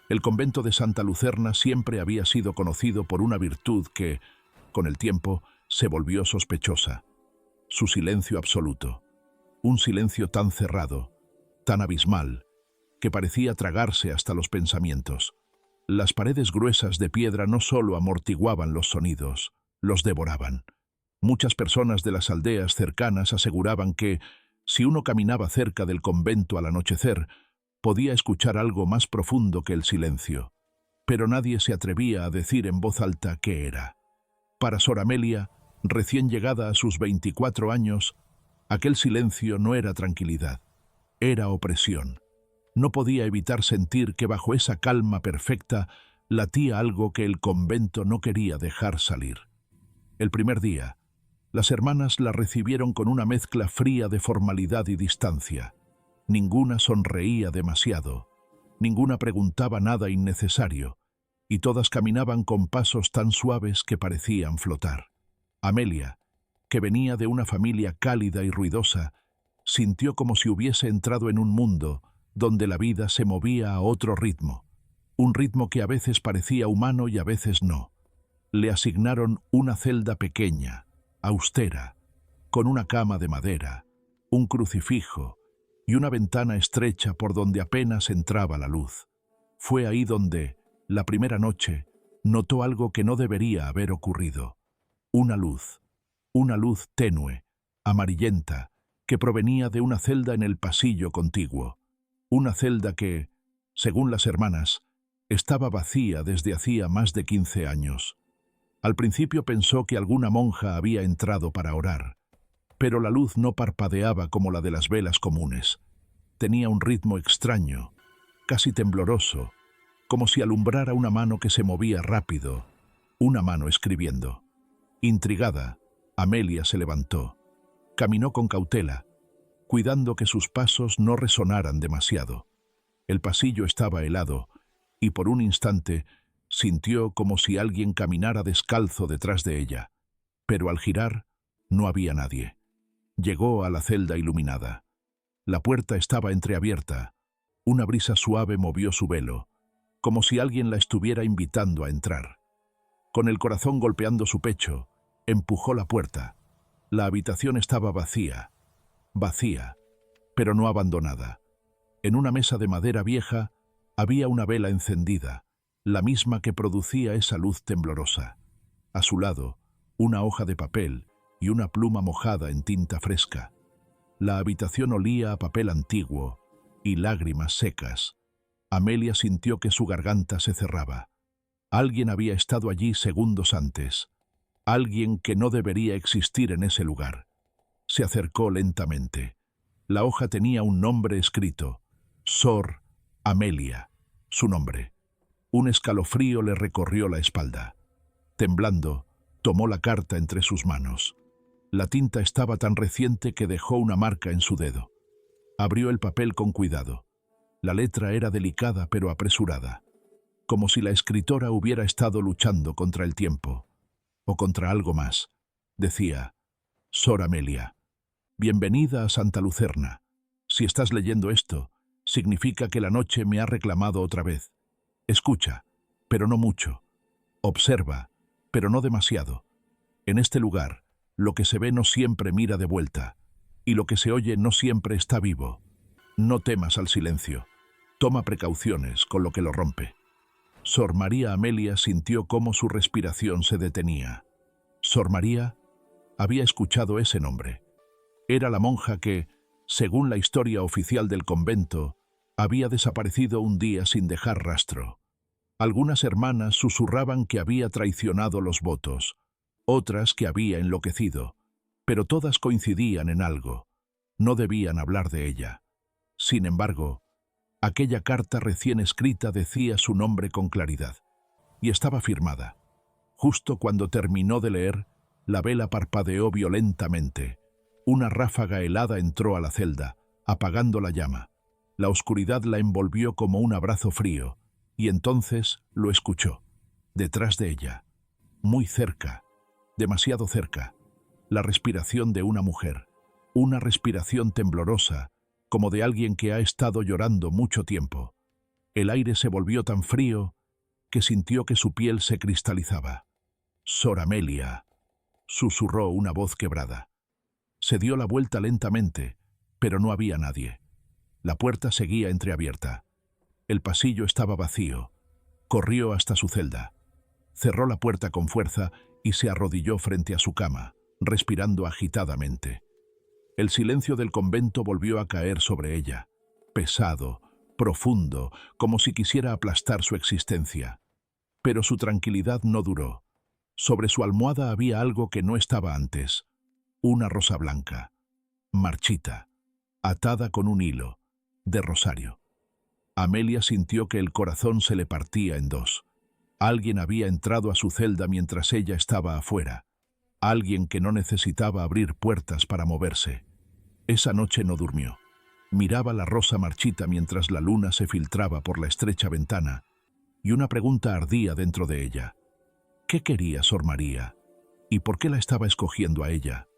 El convento de Santa Lucerna siempre había sido conocido por una virtud que, con el tiempo, se volvió sospechosa: su silencio absoluto. Un silencio tan cerrado, tan abismal, que parecía tragarse hasta los pensamientos. Las paredes gruesas de piedra no solo amortiguaban los sonidos, los devoraban. Muchas personas de las aldeas cercanas aseguraban que, si uno caminaba cerca del convento al anochecer, podía escuchar algo más profundo que el silencio, pero nadie se atrevía a decir en voz alta qué era. Para Sor Amelia, recién llegada a sus 24 años, aquel silencio no era tranquilidad, era opresión. No podía evitar sentir que bajo esa calma perfecta latía algo que el convento no quería dejar salir. El primer día, las hermanas la recibieron con una mezcla fría de formalidad y distancia. Ninguna sonreía demasiado, ninguna preguntaba nada innecesario, y todas caminaban con pasos tan suaves que parecían flotar. Amelia, que venía de una familia cálida y ruidosa, sintió como si hubiese entrado en un mundo donde la vida se movía a otro ritmo, un ritmo que a veces parecía humano y a veces no. Le asignaron una celda pequeña, austera, con una cama de madera, un crucifijo y una ventana estrecha por donde apenas entraba la luz. Fue ahí donde, la primera noche, notó algo que no debería haber ocurrido. Una luz tenue, amarillenta, que provenía de una celda en el pasillo contiguo. Una celda que, según las hermanas, estaba vacía desde hacía más de 15 años. Al principio pensó que alguna monja había entrado para orar, pero la luz no parpadeaba como la de las velas comunes. Tenía un ritmo extraño, casi tembloroso, como si alumbrara una mano que se movía rápido, una mano escribiendo. Intrigada, Amelia se levantó. Caminó con cautela, cuidando que sus pasos no resonaran demasiado. El pasillo estaba helado, y por un instante sintió como si alguien caminara descalzo detrás de ella, pero al girar no había nadie. Llegó a la celda iluminada. La puerta estaba entreabierta. Una brisa suave movió su velo, como si alguien la estuviera invitando a entrar. Con el corazón golpeando su pecho, empujó la puerta. La habitación estaba vacía, pero no abandonada. En una mesa de madera vieja había una vela encendida, la misma que producía esa luz temblorosa. A su lado, una hoja de papel y una pluma mojada en tinta fresca. La habitación olía a papel antiguo y lágrimas secas. Amelia sintió que su garganta se cerraba. Alguien había estado allí segundos antes. Alguien que no debería existir en ese lugar. Se acercó lentamente. La hoja tenía un nombre escrito: Sor Amelia, su nombre. Un escalofrío le recorrió la espalda. Temblando, tomó la carta entre sus manos. La tinta estaba tan reciente que dejó una marca en su dedo. Abrió el papel con cuidado. La letra era delicada pero apresurada, como si la escritora hubiera estado luchando contra el tiempo, o contra algo más. Decía: Sor Amelia, bienvenida a Santa Lucerna. Si estás leyendo esto, significa que la noche me ha reclamado otra vez. Escucha, pero no mucho. Observa, pero no demasiado. En este lugar, lo que se ve no siempre mira de vuelta, y lo que se oye no siempre está vivo. No temas al silencio. Toma precauciones con lo que lo rompe. Sor María Amelia sintió cómo su respiración se detenía. Sor María había escuchado ese nombre. Era la monja que, según la historia oficial del convento, había desaparecido un día sin dejar rastro. Algunas hermanas susurraban que había traicionado los votos, otras que había enloquecido, pero todas coincidían en algo: no debían hablar de ella. Sin embargo, aquella carta recién escrita decía su nombre con claridad, y estaba firmada. Justo cuando terminó de leer, la vela parpadeó violentamente. Una ráfaga helada entró a la celda, apagando la llama. La oscuridad la envolvió como un abrazo frío, y entonces lo escuchó. Detrás de ella, muy cerca, demasiado cerca, la respiración de una mujer. Una respiración temblorosa, como de alguien que ha estado llorando mucho tiempo. El aire se volvió tan frío que sintió que su piel se cristalizaba. «Sor Amelia», susurró una voz quebrada. Se dio la vuelta lentamente, pero no había nadie. La puerta seguía entreabierta. El pasillo estaba vacío. Corrió hasta su celda. Cerró la puerta con fuerza y se arrodilló frente a su cama, respirando agitadamente. El silencio del convento volvió a caer sobre ella, pesado, profundo, como si quisiera aplastar su existencia. Pero su tranquilidad no duró. Sobre su almohada había algo que no estaba antes. Una rosa blanca, marchita, atada con un hilo, de rosario. Amelia sintió que el corazón se le partía en dos. Alguien había entrado a su celda mientras ella estaba afuera. Alguien que no necesitaba abrir puertas para moverse. Esa noche no durmió. Miraba la rosa marchita mientras la luna se filtraba por la estrecha ventana, y una pregunta ardía dentro de ella. ¿Qué quería Sor María? ¿Y por qué la estaba escogiendo a ella?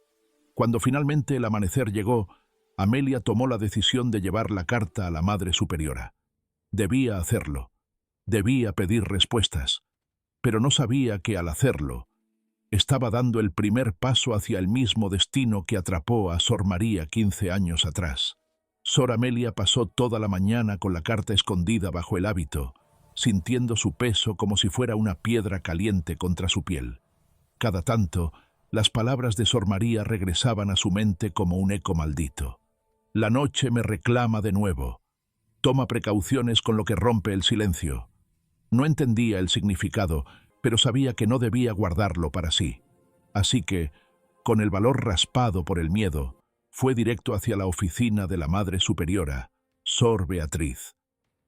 Cuando finalmente el amanecer llegó, Amelia tomó la decisión de llevar la carta a la Madre Superiora. Debía hacerlo. Debía pedir respuestas. Pero no sabía que al hacerlo, estaba dando el primer paso hacia el mismo destino que atrapó a Sor María 15 años atrás. Sor Amelia pasó toda la mañana con la carta escondida bajo el hábito, sintiendo su peso como si fuera una piedra caliente contra su piel. Cada tanto, las palabras de Sor María regresaban a su mente como un eco maldito. La noche me reclama de nuevo. Toma precauciones con lo que rompe el silencio. No entendía el significado, pero sabía que no debía guardarlo para sí. Así que, con el valor raspado por el miedo, fue directo hacia la oficina de la Madre Superiora, Sor Beatriz.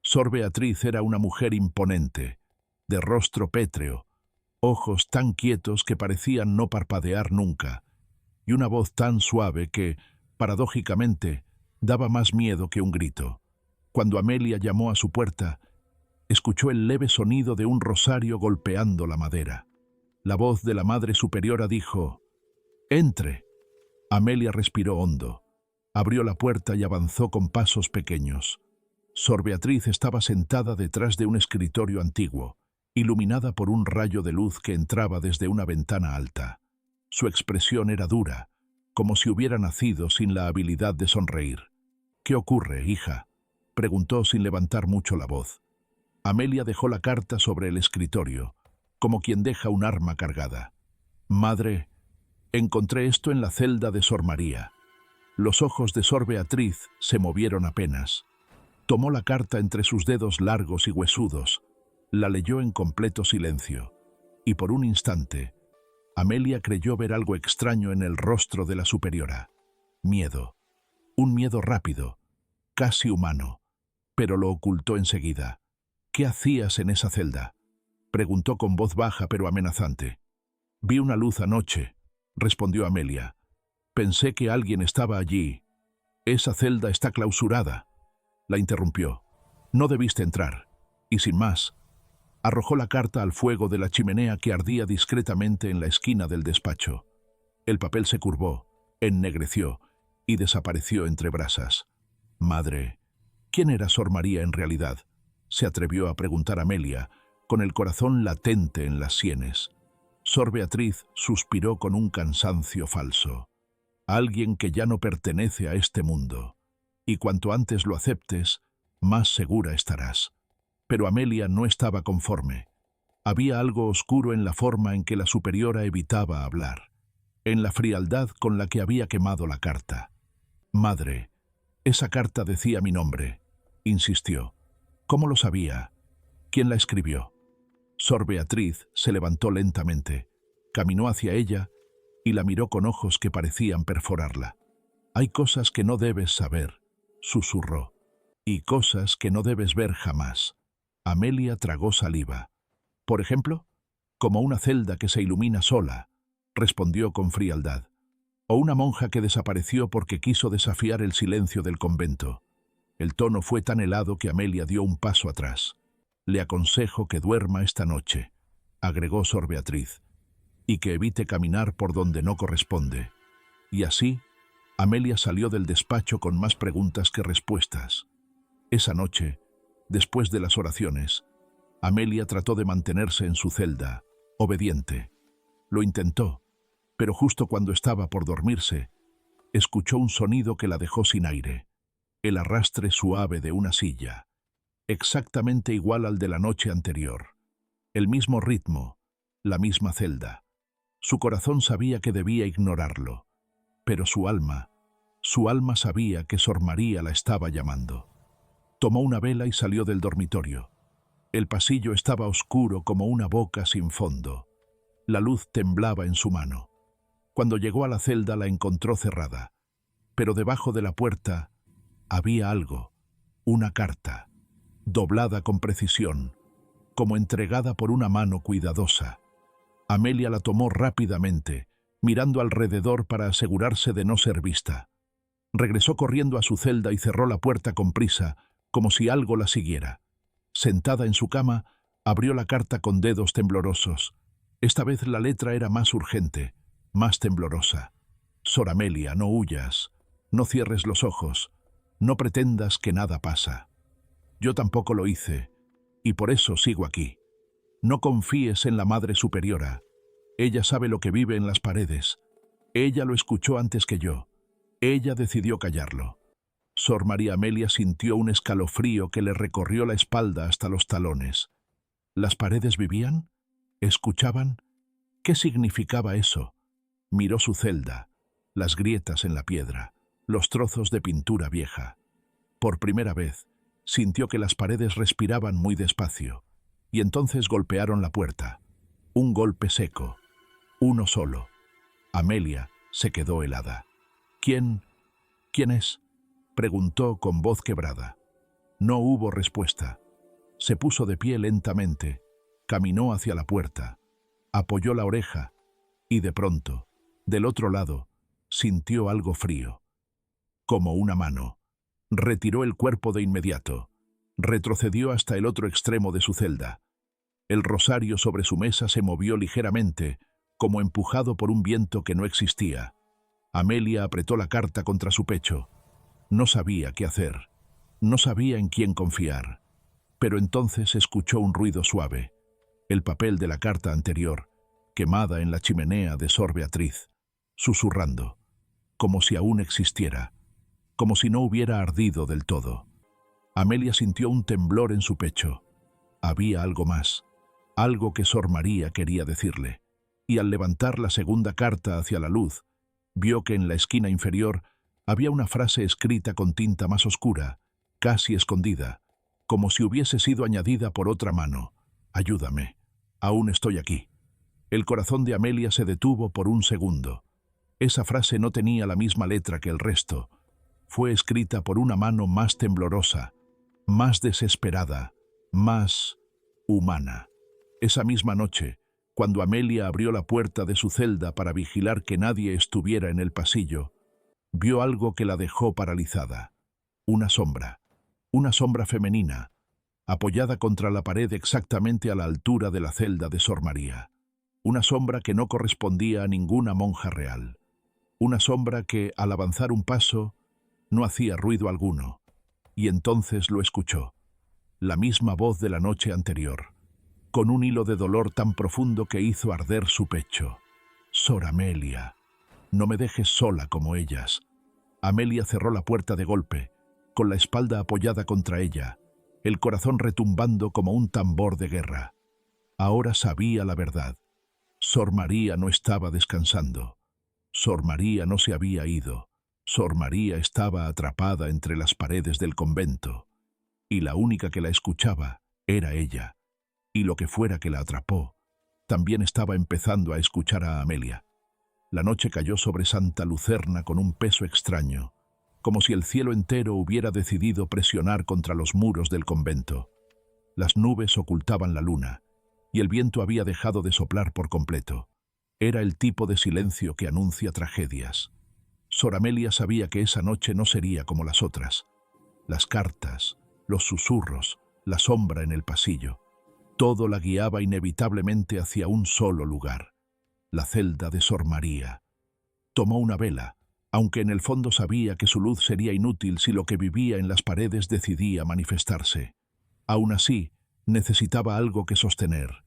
Sor Beatriz era una mujer imponente, de rostro pétreo, ojos tan quietos que parecían no parpadear nunca, y una voz tan suave que, paradójicamente, daba más miedo que un grito. Cuando Amelia llamó a su puerta, escuchó el leve sonido de un rosario golpeando la madera. La voz de la Madre Superiora dijo: «Entre». Amelia respiró hondo, abrió la puerta y avanzó con pasos pequeños. Sor Beatriz estaba sentada detrás de un escritorio antiguo, iluminada por un rayo de luz que entraba desde una ventana alta. Su expresión era dura, como si hubiera nacido sin la habilidad de sonreír. «¿Qué ocurre, hija?», preguntó sin levantar mucho la voz. Amelia dejó la carta sobre el escritorio, como quien deja un arma cargada. «Madre, encontré esto en la celda de Sor María». Los ojos de Sor Beatriz se movieron apenas. Tomó la carta entre sus dedos largos y huesudos, la leyó en completo silencio, y por un instante, Amelia creyó ver algo extraño en el rostro de la superiora. Miedo. Un miedo rápido, casi humano, pero lo ocultó enseguida. «¿Qué hacías en esa celda?», preguntó con voz baja pero amenazante. «Vi una luz anoche», respondió Amelia. «Pensé que alguien estaba allí». «Esa celda está clausurada», la interrumpió. «No debiste entrar». Y sin más, arrojó la carta al fuego de la chimenea que ardía discretamente en la esquina del despacho. El papel se curvó, ennegreció y desapareció entre brasas. «Madre, ¿quién era Sor María en realidad?», se atrevió a preguntar Amelia, con el corazón latente en las sienes. Sor Beatriz suspiró con un cansancio falso. «Alguien que ya no pertenece a este mundo, y cuanto antes lo aceptes, más segura estarás». Pero Amelia no estaba conforme. Había algo oscuro en la forma en que la superiora evitaba hablar, en la frialdad con la que había quemado la carta. «Madre, esa carta decía mi nombre», insistió. «¿Cómo lo sabía? ¿Quién la escribió?». Sor Beatriz se levantó lentamente, caminó hacia ella y la miró con ojos que parecían perforarla. «Hay cosas que no debes saber», susurró, «y cosas que no debes ver jamás». Amelia tragó saliva. «Por ejemplo, como una celda que se ilumina sola», respondió con frialdad, «o una monja que desapareció porque quiso desafiar el silencio del convento». El tono fue tan helado que Amelia dio un paso atrás. «Le aconsejo que duerma esta noche», agregó Sor Beatriz, «y que evite caminar por donde no corresponde». Y así, Amelia salió del despacho con más preguntas que respuestas. Esa noche, Después de las oraciones, Amelia trató de mantenerse en su celda, obediente. Lo intentó, pero justo cuando estaba por dormirse, escuchó un sonido que la dejó sin aire, el arrastre suave de una silla, exactamente igual al de la noche anterior. El mismo ritmo, la misma celda. Su corazón sabía que debía ignorarlo, pero su alma sabía que Sor María la estaba llamando. Tomó una vela y salió del dormitorio. El pasillo estaba oscuro como una boca sin fondo. La luz temblaba en su mano. Cuando llegó a la celda la encontró cerrada, pero debajo de la puerta había algo, una carta, doblada con precisión, como entregada por una mano cuidadosa. Amelia la tomó rápidamente, mirando alrededor para asegurarse de no ser vista. Regresó corriendo a su celda y cerró la puerta con prisa, como si algo la siguiera. Sentada en su cama, abrió la carta con dedos temblorosos. Esta vez la letra era más urgente, más temblorosa. Sor Amelia, no huyas, no cierres los ojos, no pretendas que nada pasa. Yo tampoco lo hice, y por eso sigo aquí. No confíes en la Madre Superiora. Ella sabe lo que vive en las paredes. Ella lo escuchó antes que yo. Ella decidió callarlo. Sor María Amelia sintió un escalofrío que le recorrió la espalda hasta los talones. ¿Las paredes vivían? ¿Escuchaban? ¿Qué significaba eso? Miró su celda, las grietas en la piedra, los trozos de pintura vieja. Por primera vez, sintió que las paredes respiraban muy despacio, y entonces golpearon la puerta. Un golpe seco, uno solo. Amelia se quedó helada. ¿Quién es?, preguntó con voz quebrada. No hubo respuesta. Se puso de pie lentamente, caminó hacia la puerta, apoyó la oreja y de pronto, del otro lado, sintió algo frío, como una mano. Retiró el cuerpo de inmediato, retrocedió hasta el otro extremo de su celda. El rosario sobre su mesa se movió ligeramente, como empujado por un viento que no existía. Amelia apretó la carta contra su pecho. No sabía qué hacer, no sabía en quién confiar, pero entonces escuchó un ruido suave, el papel de la carta anterior, quemada en la chimenea de Sor Beatriz, susurrando, como si aún existiera, como si no hubiera ardido del todo. Amelia sintió un temblor en su pecho. Había algo más, algo que Sor María quería decirle, y al levantar la segunda carta hacia la luz, vio que en la esquina inferior había una frase escrita con tinta más oscura, casi escondida, como si hubiese sido añadida por otra mano. Ayúdame, aún estoy aquí. El corazón de Amelia se detuvo por un segundo. Esa frase no tenía la misma letra que el resto. Fue escrita por una mano más temblorosa, más desesperada, más humana. Esa misma noche, cuando Amelia abrió la puerta de su celda para vigilar que nadie estuviera en el pasillo, vio algo que la dejó paralizada. Una sombra femenina, apoyada contra la pared exactamente a la altura de la celda de Sor María. Una sombra que no correspondía a ninguna monja real. Una sombra que, al avanzar un paso, no hacía ruido alguno. Y entonces lo escuchó. La misma voz de la noche anterior, con un hilo de dolor tan profundo que hizo arder su pecho. Sor Amelia, no me dejes sola como ellas. Amelia cerró la puerta de golpe, con la espalda apoyada contra ella, el corazón retumbando como un tambor de guerra. Ahora sabía la verdad. Sor María no estaba descansando. Sor María no se había ido. Sor María estaba atrapada entre las paredes del convento, y la única que la escuchaba era ella, y lo que fuera que la atrapó, también estaba empezando a escuchar a Amelia. La noche cayó sobre Santa Lucerna con un peso extraño, como si el cielo entero hubiera decidido presionar contra los muros del convento. Las nubes ocultaban la luna, y el viento había dejado de soplar por completo. Era el tipo de silencio que anuncia tragedias. Sor Amelia sabía que esa noche no sería como las otras. Las cartas, los susurros, la sombra en el pasillo, todo la guiaba inevitablemente hacia un solo lugar, la celda de Sor María. Tomó una vela, aunque en el fondo sabía que su luz sería inútil si lo que vivía en las paredes decidía manifestarse. Aún así, necesitaba algo que sostener,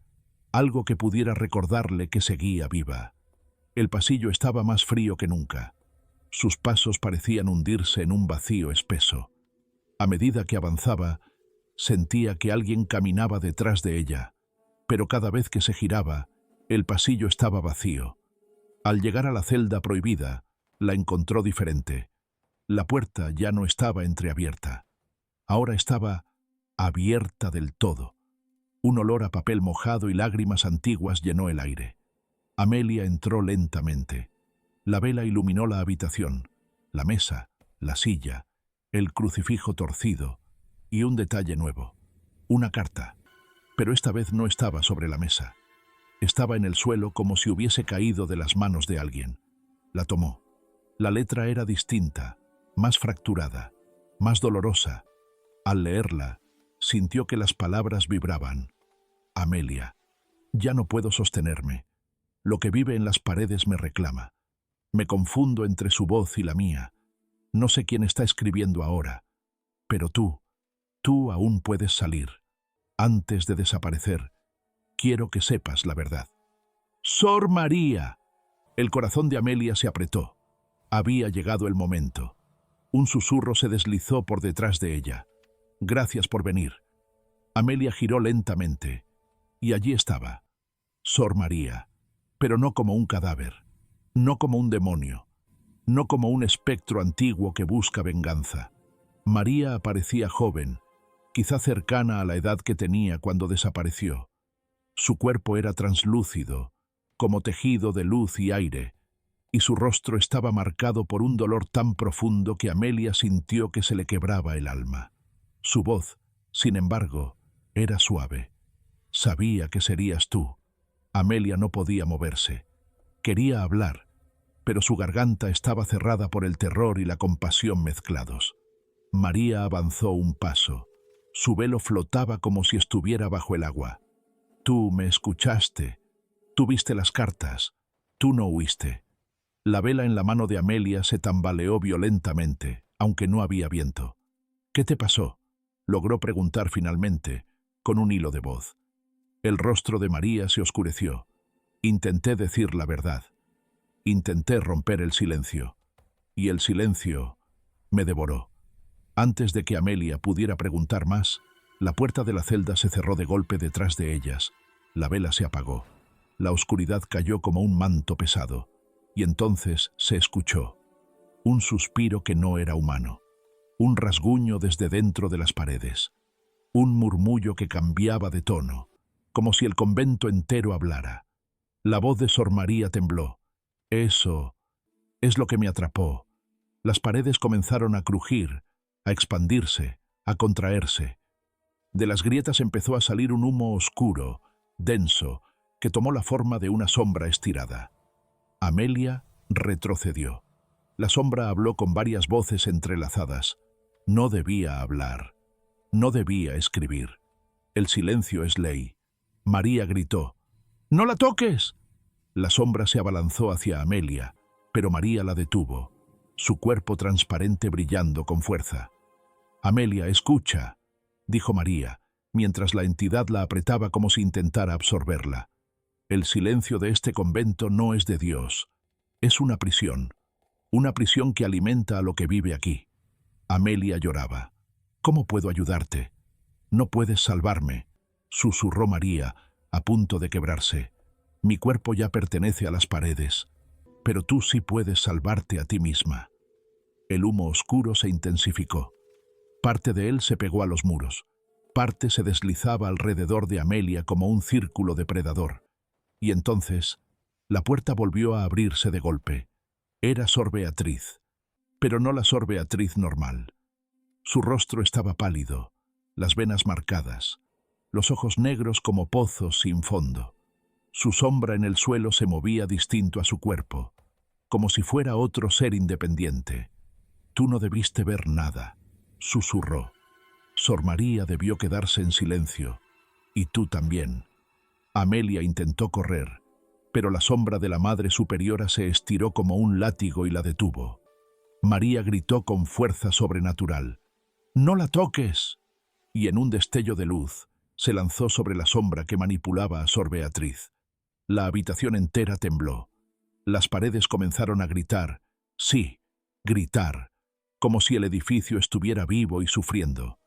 algo que pudiera recordarle que seguía viva. El pasillo estaba más frío que nunca. Sus pasos parecían hundirse en un vacío espeso. A medida que avanzaba, sentía que alguien caminaba detrás de ella, pero cada vez que se giraba, el pasillo estaba vacío. Al llegar a la celda prohibida, la encontró diferente. La puerta ya no estaba entreabierta. Ahora estaba abierta del todo. Un olor a papel mojado y lágrimas antiguas llenó el aire. Amelia entró lentamente. La vela iluminó la habitación, la mesa, la silla, el crucifijo torcido y un detalle nuevo, una carta. Pero esta vez no estaba sobre la mesa. Estaba en el suelo como si hubiese caído de las manos de alguien. La tomó. La letra era distinta, más fracturada, más dolorosa. Al leerla, sintió que las palabras vibraban. Amelia, ya no puedo sostenerme. Lo que vive en las paredes me reclama. Me confundo entre su voz y la mía. No sé quién está escribiendo ahora. Pero tú aún puedes salir. Antes de desaparecer, quiero que sepas la verdad. ¡Sor María! El corazón de Amelia se apretó. Había llegado el momento. Un susurro se deslizó por detrás de ella. Gracias por venir. Amelia giró lentamente. Y allí estaba. Sor María. Pero no como un cadáver. No como un demonio. No como un espectro antiguo que busca venganza. María aparecía joven, quizá cercana a la edad que tenía cuando desapareció. Su cuerpo era translúcido, como tejido de luz y aire, y su rostro estaba marcado por un dolor tan profundo que Amelia sintió que se le quebraba el alma. Su voz, sin embargo, era suave. Sabía que serías tú. Amelia no podía moverse. Quería hablar, pero su garganta estaba cerrada por el terror y la compasión mezclados. María avanzó un paso. Su velo flotaba como si estuviera bajo el agua. Tú me escuchaste. Tú viste las cartas. Tú no huiste. La vela en la mano de Amelia se tambaleó violentamente, aunque no había viento. ¿Qué te pasó?, logró preguntar finalmente, con un hilo de voz. El rostro de María se oscureció. Intenté decir la verdad. Intenté romper el silencio. Y el silencio me devoró. Antes de que Amelia pudiera preguntar más, la puerta de la celda se cerró de golpe detrás de ellas. La vela se apagó. La oscuridad cayó como un manto pesado. Y entonces se escuchó un suspiro que no era humano. Un rasguño desde dentro de las paredes. Un murmullo que cambiaba de tono, como si el convento entero hablara. La voz de Sor María tembló. Eso es lo que me atrapó. Las paredes comenzaron a crujir, a expandirse, a contraerse. De las grietas empezó a salir un humo oscuro, denso, que tomó la forma de una sombra estirada. Amelia retrocedió. La sombra habló con varias voces entrelazadas. No debía hablar. No debía escribir. El silencio es ley. María gritó. ¡No la toques! La sombra se abalanzó hacia Amelia, pero María la detuvo, su cuerpo transparente brillando con fuerza. Amelia, escucha, dijo María, mientras la entidad la apretaba como si intentara absorberla. El silencio de este convento no es de Dios. Es una prisión que alimenta a lo que vive aquí. Amelia lloraba. ¿Cómo puedo ayudarte? No puedes salvarme, susurró María, a punto de quebrarse. Mi cuerpo ya pertenece a las paredes, pero tú sí puedes salvarte a ti misma. El humo oscuro se intensificó. Parte de él se pegó a los muros. Parte se deslizaba alrededor de Amelia como un círculo depredador. Y entonces, la puerta volvió a abrirse de golpe. Era Sor Beatriz, pero no la Sor Beatriz normal. Su rostro estaba pálido, las venas marcadas, los ojos negros como pozos sin fondo. Su sombra en el suelo se movía distinto a su cuerpo, como si fuera otro ser independiente. Tú no debiste ver nada, susurró. Sor María debió quedarse en silencio, y tú también. Amelia intentó correr, pero la sombra de la Madre Superiora se estiró como un látigo y la detuvo. María gritó con fuerza sobrenatural. ¡No la toques! y en un destello de luz se lanzó sobre la sombra que manipulaba a Sor Beatriz. La habitación entera tembló. Las paredes comenzaron a gritar, sí, gritar, como si el edificio estuviera vivo y sufriendo.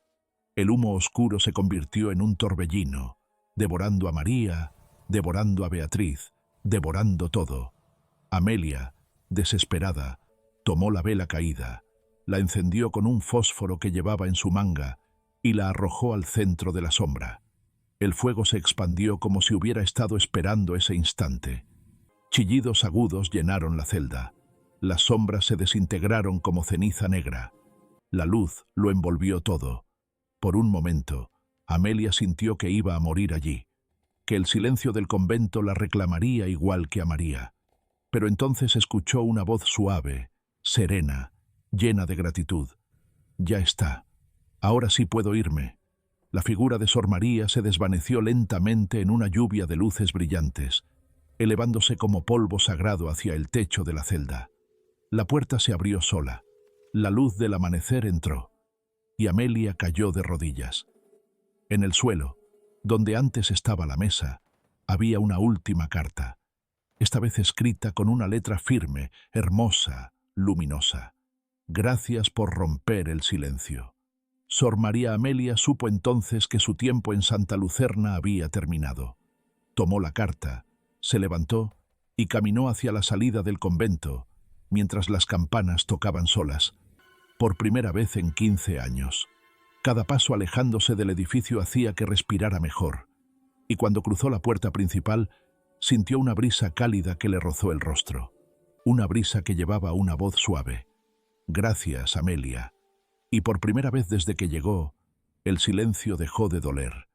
El humo oscuro se convirtió en un torbellino, devorando a María, devorando a Beatriz, devorando todo. Amelia, desesperada, tomó la vela caída, la encendió con un fósforo que llevaba en su manga y la arrojó al centro de la sombra. El fuego se expandió como si hubiera estado esperando ese instante. Chillidos agudos llenaron la celda. Las sombras se desintegraron como ceniza negra. La luz lo envolvió todo. Por un momento, Amelia sintió que iba a morir allí, que el silencio del convento la reclamaría igual que a María. Pero entonces escuchó una voz suave, serena, llena de gratitud. Ya está. Ahora sí puedo irme. La figura de Sor María se desvaneció lentamente en una lluvia de luces brillantes, elevándose como polvo sagrado hacia el techo de la celda. La puerta se abrió sola. La luz del amanecer entró, y Amelia cayó de rodillas. En el suelo, donde antes estaba la mesa, había una última carta, esta vez escrita con una letra firme, hermosa, luminosa. Gracias por romper el silencio. Sor María Amelia supo entonces que su tiempo en Santa Lucerna había terminado. Tomó la carta, se levantó y caminó hacia la salida del convento, mientras las campanas tocaban solas, por primera vez en 15 años. Cada paso alejándose del edificio hacía que respirara mejor, y cuando cruzó la puerta principal, sintió una brisa cálida que le rozó el rostro, una brisa que llevaba una voz suave. Gracias, Amelia. Y por primera vez desde que llegó, el silencio dejó de doler.